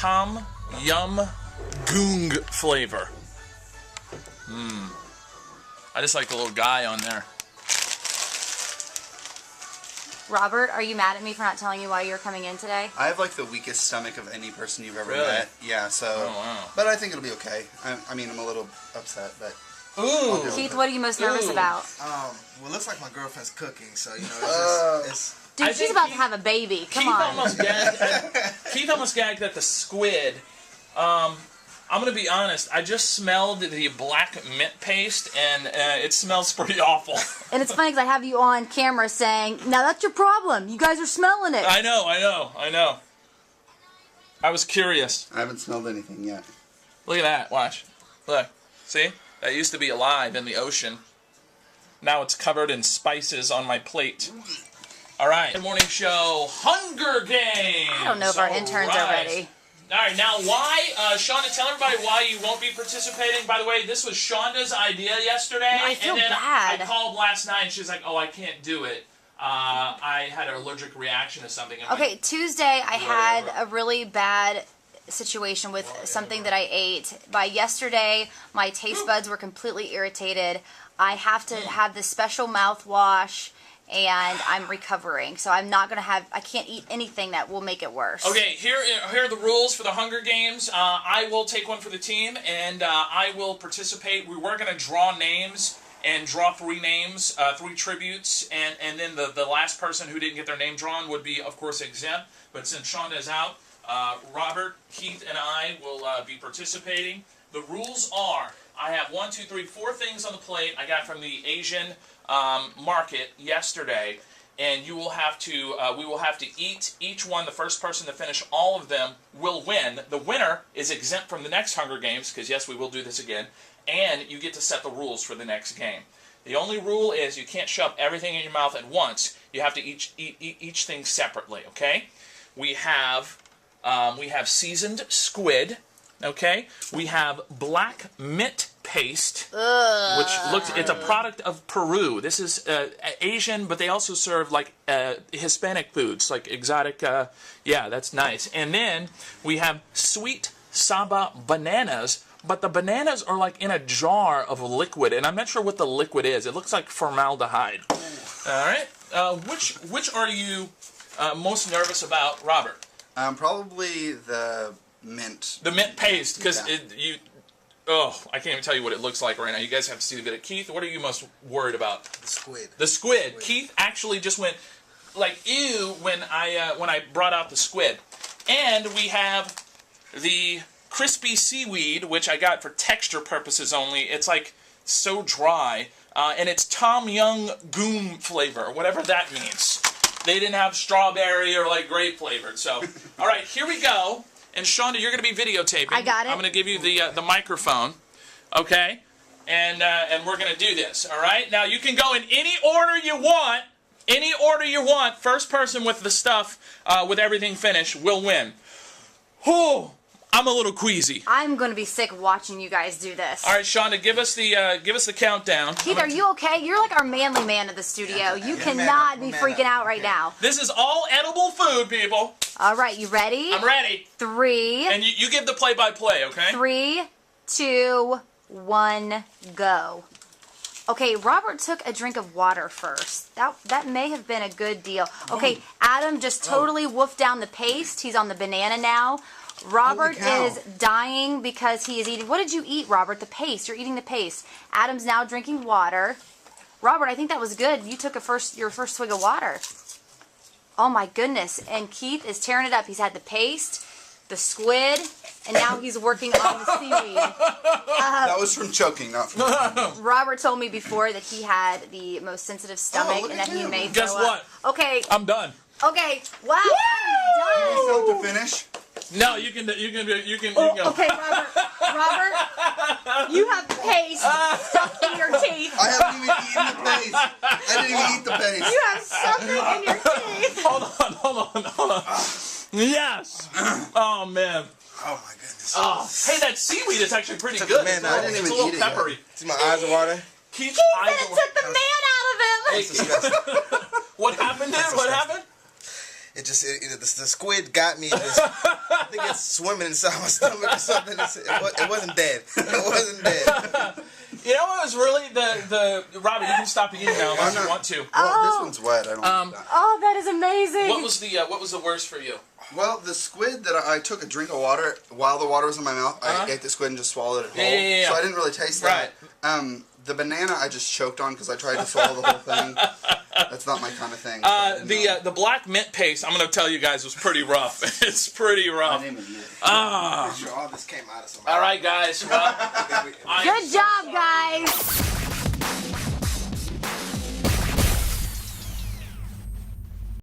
Tom Yum Goong flavor. I just like the little guy on there. Robert, are you mad at me for not telling you why you're coming in today? I have like the weakest stomach of any person you've ever Really? met. Yeah, so. Oh, wow. But I think it'll be okay. I mean, I'm a little upset, but. Ooh. Keith, what are you most nervous about? Well, it looks like my girlfring's cooking, so, you know, it's Dude, I she's think about to Keith- have a baby. Come Keith on. almost gagged. Keith almost gagged at the squid. I'm gonna be honest. I just smelled the black mint paste, and it smells pretty awful. And it's funny because I have you on camera saying, now that's your problem. You guys are smelling it. I know. I was curious. I haven't smelled anything yet. Look at that. Watch. Look. See? That used to be alive in the ocean. Now it's covered in spices on my plate. All right. Good morning show. Hunger Games. I don't know if our interns are ready. All right. Now, why, Shonda? Tell everybody why you won't be participating. By the way, this was Shonda's idea yesterday. I feel and then bad. I called last night, and she was like, "Oh, I can't do it. I had an allergic reaction to something." Okay, Tuesday I had a really bad situation with something that I ate. By yesterday, my taste buds were completely irritated. I have to have this special mouthwash, and I'm recovering. So I'm not going to have, I can't eat anything that will make it worse. Okay, here are the rules for the Hunger Games. I will take one for the team, and I will participate. We were going to draw names and draw 3 names, 3 tributes, and then the last person who didn't get their name drawn would be, of course, exempt. But since Shonda is out, Robert, Keith, and I will be participating. The rules are, I have 1, 2, 3, 4 things on the plate I got from the Asian market yesterday, and you will have to, we will have to eat each one. The first person to finish all of them will win. The winner is exempt from the next Hunger Games, because yes, we will do this again, and you get to set the rules for the next game. The only rule is you can't shove everything in your mouth at once. You have to eat each thing separately, okay? We have seasoned squid, okay? We have black mint paste, which it's a product of Peru. This is Asian, but they also serve like Hispanic foods, like exotic, yeah, that's nice. And then we have sweet Saba bananas, but the bananas are like in a jar of liquid, and I'm not sure what the liquid is. It looks like formaldehyde. All right, which are you most nervous about, Robert? Probably the mint. The mint paste, because Yeah. I can't even tell you what it looks like right now. You guys have to see the video. Keith, what are you most worried about? the squid. The squid. Keith actually just went like ew when I brought out the squid. And we have the crispy seaweed, which I got for texture purposes only. It's like so dry, and it's Tom Yum Goong flavor, whatever that means. They didn't have strawberry or like grape flavored. So, all right, here we go. And Shonda, you're going to be videotaping. I got it. I'm going to give you the microphone, okay? And we're going to do this, all right? Now, you can go in any order you want. Any order you want. First person with the stuff, with everything finished, will win. Whew, I'm a little queasy. I'm going to be sick watching you guys do this. All right, Shonda, give us the countdown. Keith, are you okay? You're like our manly man of the studio. You cannot be freaking out right now. This is all edible food, people. All right, you ready? I'm ready. 3, And you give the play-by-play, okay? 3, 2, 1, go. Okay, Robert took a drink of water first. That may have been a good deal. Okay, Adam just totally woofed down the paste. He's on the banana now. Robert is dying because he is eating. What did you eat, Robert? The paste. You're eating the paste. Adam's now drinking water. Robert, I think that was good. You took your first swig of water. Oh my goodness. And Keith is tearing it up. He's had the paste, the squid, and now he's working on the seaweed. That was from choking, not from. Robert told me before that he had the most sensitive stomach look and at that he you. may Guess throw up. what? Okay. I'm done. Okay. Wow. Still have to finish. No, you can go. Okay, Robert, you have paste stuck in your teeth. I haven't even eaten the paste. I didn't even eat the paste. You have something in your teeth. Hold on. Yes. Oh man. Oh my goodness. Oh, hey, that seaweed is actually pretty good. man, I didn't It's even a little eat it yet. peppery. See my eyes are watering. Keith's Keith eyes said it are- took the man out of him. What happened there? What happened? the squid got me. I think it's swimming inside my stomach or something. It wasn't dead. It wasn't dead. You know what was really the Robbie? You can stop eating now unless you want to. Well, this one's wet. I don't like that. Oh, that is amazing. What was the worst for you? Well, the squid that I took a drink of water while the water was in my mouth. I ate the squid and just swallowed it whole. Yeah. So I didn't really taste that. The banana I just choked on because I tried to swallow the whole thing. That's not my kind of thing. The black mint paste, I'm going to tell you guys, was pretty rough. It's pretty rough. I'm pretty sure all this came out of somebody. All right, guys. Well, Good job, guys.